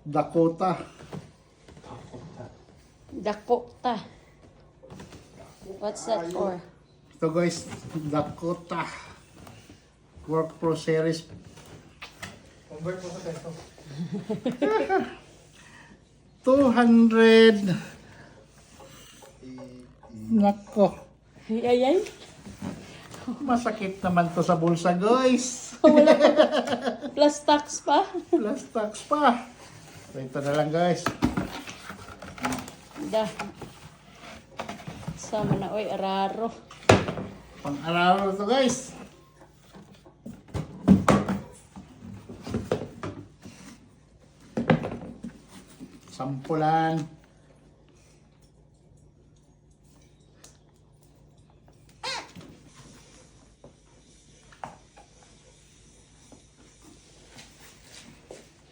Dakota. Dakota. What's that for? Ito guys, Dakota Work Pro Series. Convert mo sa peso. 200. Nako. Ayay. Masakit naman to sa bulsa guys. Wala pa. Plus tax pa. Plus tax pa. So, ito na lang guys. Da. Sama na, oy, araro. Pang-araw to guys. Sampulan.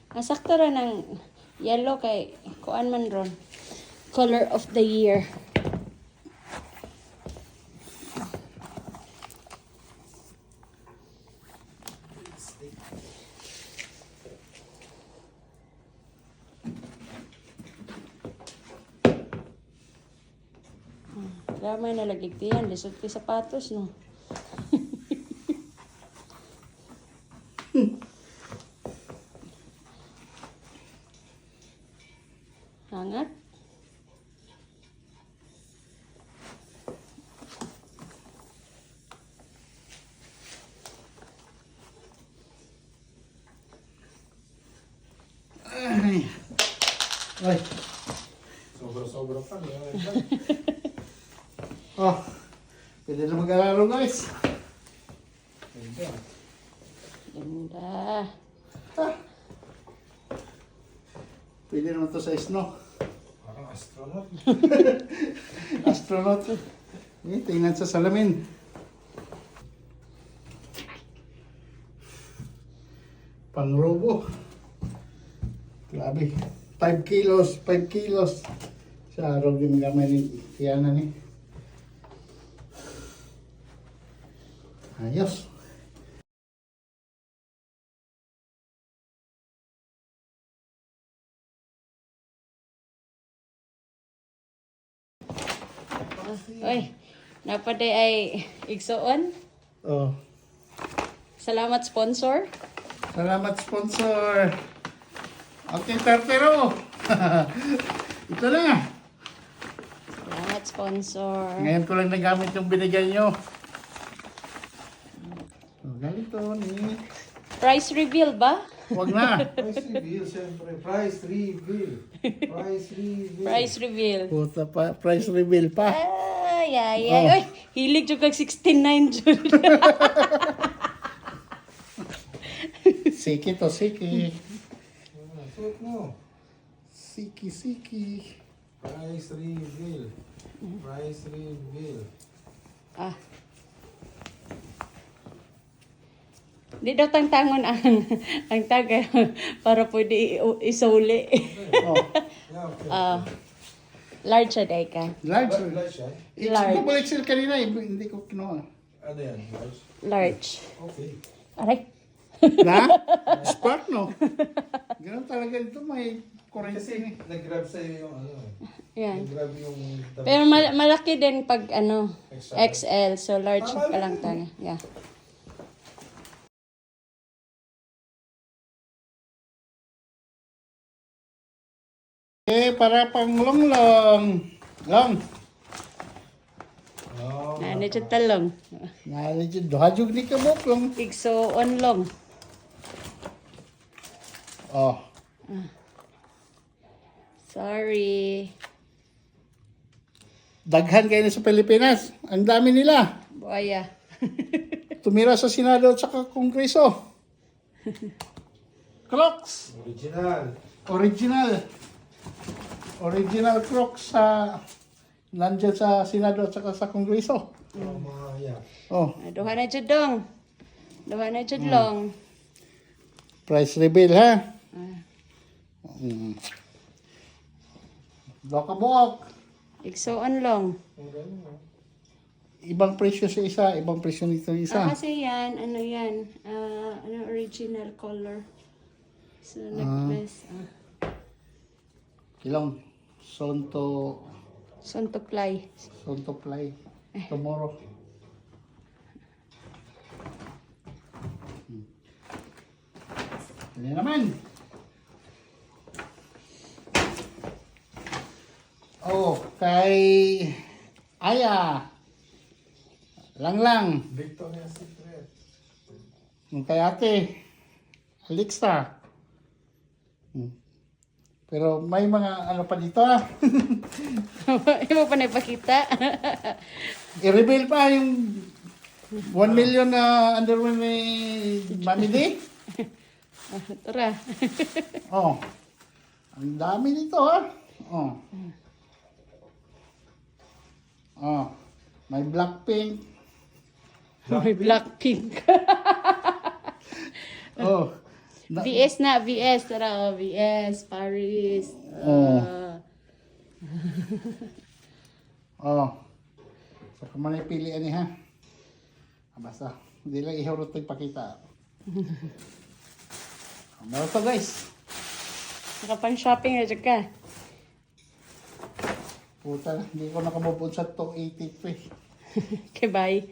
Nasakto ra ng yellow kay kuan man ron. Color of the year. Ramay na lagigtiyan, lisod kay sapatos no. Hangat. Ay. Ay. Sobra-sobra pa. Oh. Pwede na mag-araro guys. Ganda. Ah. Pwede naman to sa snow. Parang astronaut. Astronaut. Tingnan sa salamin. Pang-robo. Grabe. 5 kilos. 5 kilos. Sa araw din gamay ni Tiana ni. Ayos. Oy, napaday ay igsuon. Oh. Salamat sponsor. Salamat sponsor. Okay, Tartero. Ito na. Salamat sponsor. Ngayon ko lang nagamit yung binigay nyo. So, ganito ni. Price reveal ba? Huwag na. Price reveal, siyempre. Price reveal. Price reveal. Price reveal. Puta pa, price reveal pa. Ay, ay, ay. Oh. Oy, hilig jud kag 69 jud. Siki to, siki. Suot mo. Siki, siki. Price reveal. Price reveal. Ah. Di daw tangtangon ang taga para pwede isuli. Oh, Yeah, okay. Large siya day ka. large. Large siya? Large. Double XL kanina, hindi ko kinuha. Ano yan? Large? Large. Okay. Aray. Na? Spark, no? Ganun talaga ito, may currency Kasi ni. nag-grab sa'yo yung ano. Yan. Nag-grab yung... Pero malaki din pag ano, XL. XL. So large pa lang tayo. Yeah. Eh, para pang long-long. Long. Oh. Ano dyan talong? Nalajid, dohajog ni kabok long. Igso onlong. Oh. Sorry. Daghan kayo na sa Pilipinas. Ang dami nila. Buaya. Tumira sa Senado at saka Kongreso. Crocs. Original. Original. Original Crocs sa nandyan sa Senado at saka sa Kongreso. Oh, mga yeah. Oh, Duha na jud dong. Duha na jud long. price reveal ha. Dokabok. Igso onlong. Ang ganun, oh. Ibang presyo sa isa, ibang presyo nito isa. Kasi yan, ano yan, ano original color. So, necklace. Kilong. Sontoklay. Soon to fly. Tomorrow. Ano naman? Oh, kay Aya. Lang. Victoria's Secret. Yung kay ate. Alexa. Pero may mga ano pa dito ah. Hindi mo pa naipakita. I-reveal pa yung 1 million na underwear ni Mami D. Tara. Oh. Ang dami nito ah. Oh. Oh. May Blackpink. May Blackpink. Oh. VS na, VS. Tara, oh, VS. Paris. Oh. Oh. So, kung man pilian niya ha. Basta, hindi lang ihurot ito ipakita. Meron to guys. Nakapang shopping na dyan ka. Puta, hindi ko nakabubun sa 283. Okay, bye.